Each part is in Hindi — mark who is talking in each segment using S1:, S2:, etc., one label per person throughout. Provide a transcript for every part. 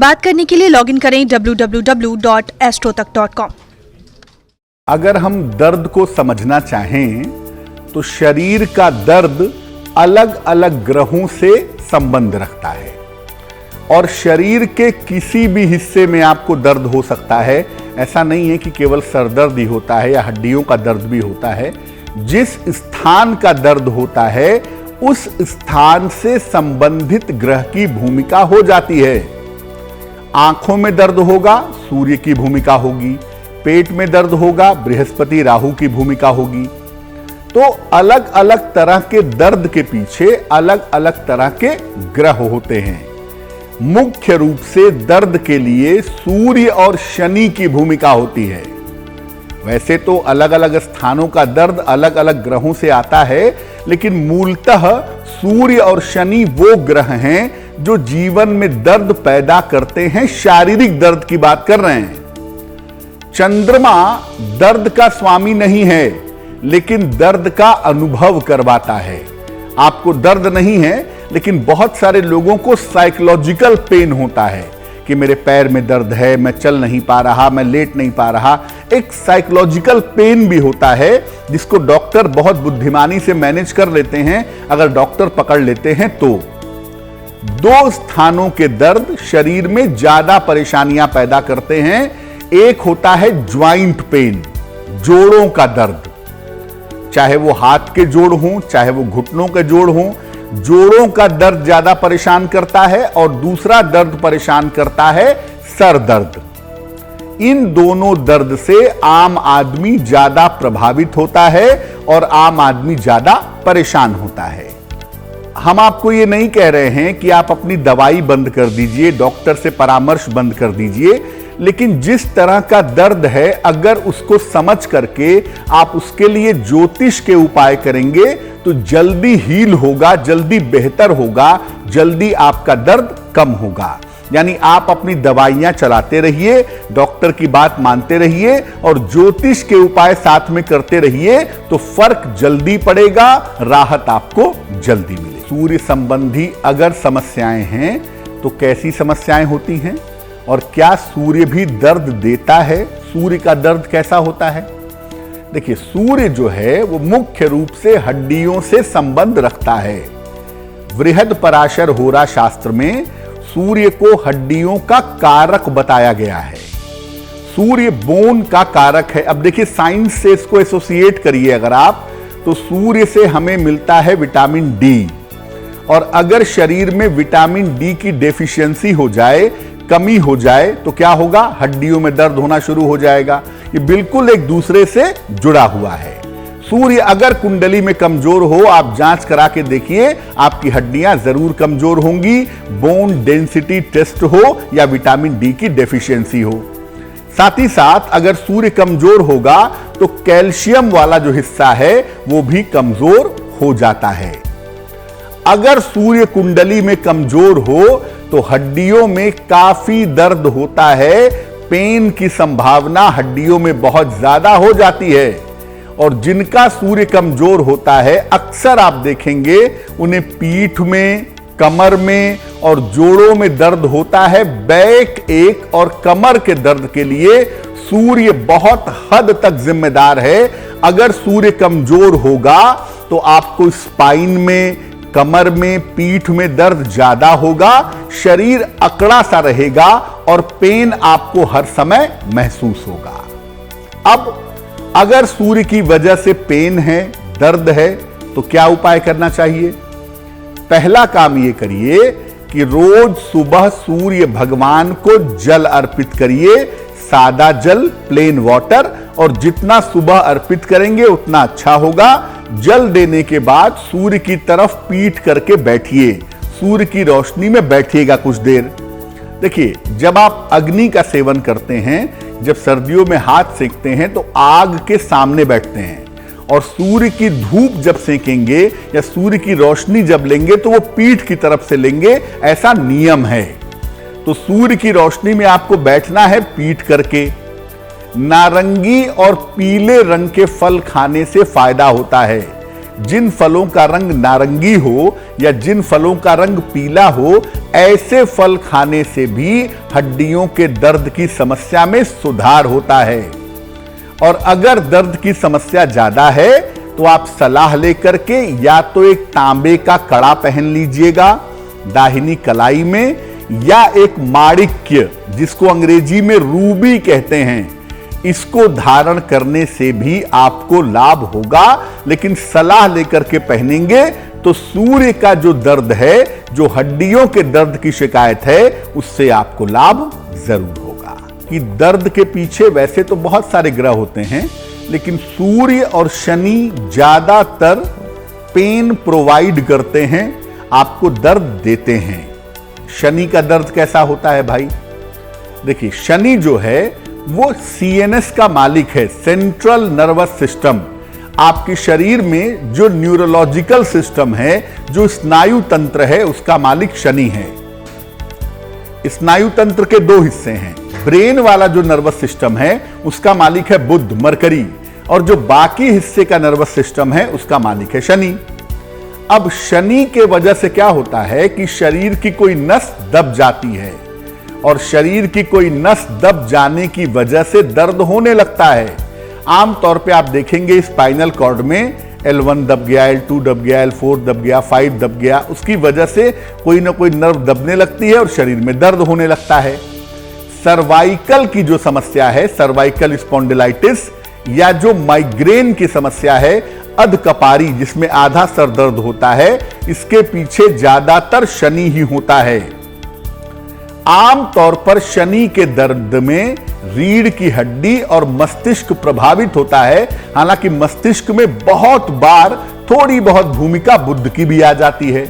S1: बात करने के लिए लॉगिन करें www.astrotak.com।
S2: अगर हम दर्द को समझना चाहें तो शरीर का दर्द अलग अलग ग्रहों से संबंध रखता है और शरीर के किसी भी हिस्से में आपको दर्द हो सकता है। ऐसा नहीं है कि केवल सरदर्द ही होता है या हड्डियों का दर्द भी होता है। जिस स्थान का दर्द होता है उस स्थान से संबंधित ग्रह की भूमिका हो जाती है। आंखों में दर्द होगा, सूर्य की भूमिका होगी। पेट में दर्द होगा, बृहस्पति राहु की भूमिका होगी। तो अलग अलग तरह के दर्द के पीछे अलग अलग तरह के ग्रह होते हैं। मुख्य रूप से दर्द के लिए सूर्य और शनि की भूमिका होती है। वैसे तो अलग अलग स्थानों का दर्द अलग अलग ग्रहों से आता है, लेकिन मूलतः सूर्य और शनि वो ग्रह हैं जो जीवन में दर्द पैदा करते हैं। शारीरिक दर्द की बात कर रहे हैं। चंद्रमा दर्द का स्वामी नहीं है, लेकिन दर्द का अनुभव करवाता है। आपको दर्द नहीं है, लेकिन बहुत सारे लोगों को साइकोलॉजिकल पेन होता है कि मेरे पैर में दर्द है, मैं चल नहीं पा रहा, मैं लेट नहीं पा रहा। एक साइकोलॉजिकल पेन भी होता है जिसको डॉक्टर बहुत बुद्धिमानी से मैनेज कर लेते हैं, अगर डॉक्टर पकड़ लेते हैं तो। दो स्थानों के दर्द शरीर में ज्यादा परेशानियां पैदा करते हैं। एक होता है ज्वाइंट पेन, जोड़ों का दर्द, चाहे वो हाथ के जोड़ हों, चाहे वो घुटनों के जोड़ हों। जोड़ों का दर्द ज्यादा परेशान करता है और दूसरा दर्द परेशान करता है सर दर्द। इन दोनों दर्द से आम आदमी ज्यादा प्रभावित होता है और आम आदमी ज्यादा परेशान होता है। हम आपको ये नहीं कह रहे हैं कि आप अपनी दवाई बंद कर दीजिए, डॉक्टर से परामर्श बंद कर दीजिए, लेकिन जिस तरह का दर्द है अगर उसको समझ करके आप उसके लिए ज्योतिष के उपाय करेंगे तो जल्दी हील होगा, जल्दी बेहतर होगा, जल्दी आपका दर्द कम होगा। यानी आप अपनी दवाइयां चलाते रहिए, डॉक्टर की बात मानते रहिए और ज्योतिष के उपाय साथ में करते रहिए तो फर्क जल्दी पड़ेगा, राहत आपको जल्दी मिलेगी। सूर्य संबंधी अगर समस्याएं हैं तो कैसी समस्याएं होती हैं और क्या सूर्य भी दर्द देता है? सूर्य का दर्द कैसा होता है? देखिए, सूर्य जो है वो मुख्य रूप से हड्डियों से संबंध रखता है। बृहद पराशर होरा शास्त्र में सूर्य को हड्डियों का कारक बताया गया है। सूर्य बोन का कारक है। अब देखिए, साइंस से इसको एसोसिएट करिए अगर आप, तो सूर्य से हमें मिलता है विटामिन डी, और अगर शरीर में विटामिन डी की डेफिशिएंसी हो जाए, कमी हो जाए, तो क्या होगा? हड्डियों में दर्द होना शुरू हो जाएगा। ये बिल्कुल एक दूसरे से जुड़ा हुआ है। सूर्य अगर कुंडली में कमजोर हो, आप जांच करा के देखिए, आपकी हड्डियां जरूर कमजोर होंगी, बोन डेंसिटी टेस्ट हो या विटामिन डी की डेफिशिएंसी हो। साथ ही साथ अगर सूर्य कमजोर होगा तो कैल्शियम वाला जो हिस्सा है वो भी कमजोर हो जाता है। अगर सूर्य कुंडली में कमजोर हो तो हड्डियों में काफी दर्द होता है, पेन की संभावना हड्डियों में बहुत ज्यादा हो जाती है। और जिनका सूर्य कमजोर होता है अक्सर आप देखेंगे उन्हें पीठ में, कमर में और जोड़ों में दर्द होता है। बैक एक और कमर के दर्द के लिए सूर्य बहुत हद तक जिम्मेदार है। अगर सूर्य कमजोर होगा तो आपको स्पाइन में, कमर में, पीठ में दर्द ज्यादा होगा, शरीर अकड़ा सा रहेगा और पेन आपको हर समय महसूस होगा। अब अगर सूर्य की वजह से पेन है, दर्द है, तो क्या उपाय करना चाहिए? पहला काम यह करिए कि रोज सुबह सूर्य भगवान को जल अर्पित करिए, सादा जल, प्लेन वाटर, और जितना सुबह अर्पित करेंगे उतना अच्छा होगा। जल देने के बाद सूर्य की तरफ पीठ करके बैठिए, सूर्य की रोशनी में बैठिएगा कुछ देर। देखिए, जब आप अग्नि का सेवन करते हैं, जब सर्दियों में हाथ सेकते हैं तो आग के सामने बैठते हैं, और सूर्य की धूप जब सेकेंगे या सूर्य की रोशनी जब लेंगे तो वो पीठ की तरफ से लेंगे, ऐसा नियम है। तो सूर्य की रोशनी में आपको बैठना है पीठ करके। नारंगी और पीले रंग के फल खाने से फायदा होता है। जिन फलों का रंग नारंगी हो या जिन फलों का रंग पीला हो, ऐसे फल खाने से भी हड्डियों के दर्द की समस्या में सुधार होता है। और अगर दर्द की समस्या ज्यादा है तो आप सलाह लेकर के या तो एक तांबे का कड़ा पहन लीजिएगा दाहिनी कलाई में, या एक माणिक्य जिसको अंग्रेजी में रूबी कहते हैं, इसको धारण करने से भी आपको लाभ होगा। लेकिन सलाह लेकर के पहनेंगे तो सूर्य का जो दर्द है, जो हड्डियों के दर्द की शिकायत है, उससे आपको लाभ जरूर होगा। कि दर्द के पीछे वैसे तो बहुत सारे ग्रह होते हैं, लेकिन सूर्य और शनि ज्यादातर पेन प्रोवाइड करते हैं, आपको दर्द देते हैं। शनि का दर्द कैसा होता है भाई? देखिए, शनि जो है वो सीएनएस का मालिक है, सेंट्रल नर्वस सिस्टम। आपके शरीर में जो न्यूरोलॉजिकल सिस्टम है, जो स्नायु तंत्र है, उसका मालिक शनि है। स्नायु तंत्र के दो हिस्से हैं। ब्रेन वाला जो नर्वस सिस्टम है उसका मालिक है बुध, मरकरी, और जो बाकी हिस्से का नर्वस सिस्टम है उसका मालिक है शनि। अब शनि के वजह से क्या होता है कि शरीर की कोई नस दब जाती है, और शरीर की कोई नस दब जाने की वजह से दर्द होने लगता है। आमतौर पे आप देखेंगे स्पाइनल कॉर्ड में L1 दब गया, L2 दब गया, L4 दब गया, 5 दब गया, उसकी वजह से कोई ना कोई नर्व दबने लगती है और शरीर में दर्द होने लगता है। सर्वाइकल की जो समस्या है, सर्वाइकल स्पॉन्डिलाइटिस, या जो माइग्रेन की समस्या है, अधकपारी जिसमें आधा सर दर्द होता है, इसके पीछे ज्यादातर शनि ही होता है। आमतौर पर शनि के दर्द में रीढ़ की हड्डी और मस्तिष्क प्रभावित होता है। हालांकि मस्तिष्क में बहुत बार थोड़ी बहुत भूमिका बुध की भी आ जाती है,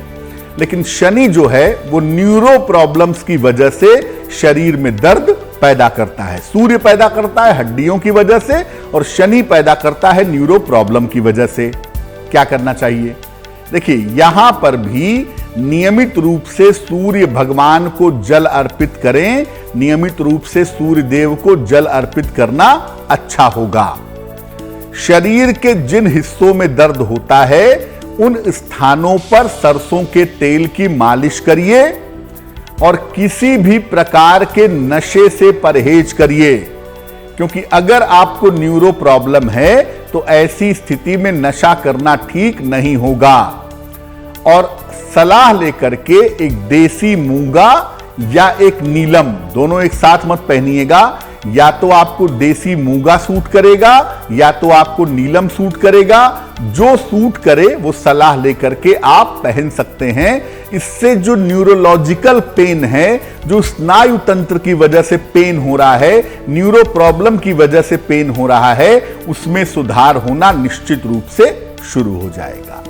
S2: लेकिन शनि जो है वो न्यूरो प्रॉब्लम्स की वजह से शरीर में दर्द पैदा करता है। सूर्य पैदा करता है हड्डियों की वजह से, और शनि पैदा करता है न्यूरो प्रॉब्लम की वजह से। क्या करना चाहिए? देखिए, यहां पर भी नियमित रूप से सूर्य भगवान को जल अर्पित करें। नियमित रूप से सूर्य देव को जल अर्पित करना अच्छा होगा। शरीर के जिन हिस्सों में दर्द होता है उन स्थानों पर सरसों के तेल की मालिश करिए, और किसी भी प्रकार के नशे से परहेज करिए, क्योंकि अगर आपको न्यूरो प्रॉब्लम है तो ऐसी स्थिति में नशा करना ठीक नहीं होगा। और सलाह लेकर के एक देसी मूंगा या एक नीलम, दोनों एक साथ मत पहनिएगा। या तो आपको देसी मूंगा सूट करेगा या तो आपको नीलम सूट करेगा। जो सूट करे वो सलाह लेकर के आप पहन सकते हैं। इससे जो न्यूरोलॉजिकल पेन है, जो स्नायु तंत्र की वजह से पेन हो रहा है, न्यूरो प्रॉब्लम की वजह से पेन हो रहा है, उसमें सुधार होना निश्चित रूप से शुरू हो जाएगा।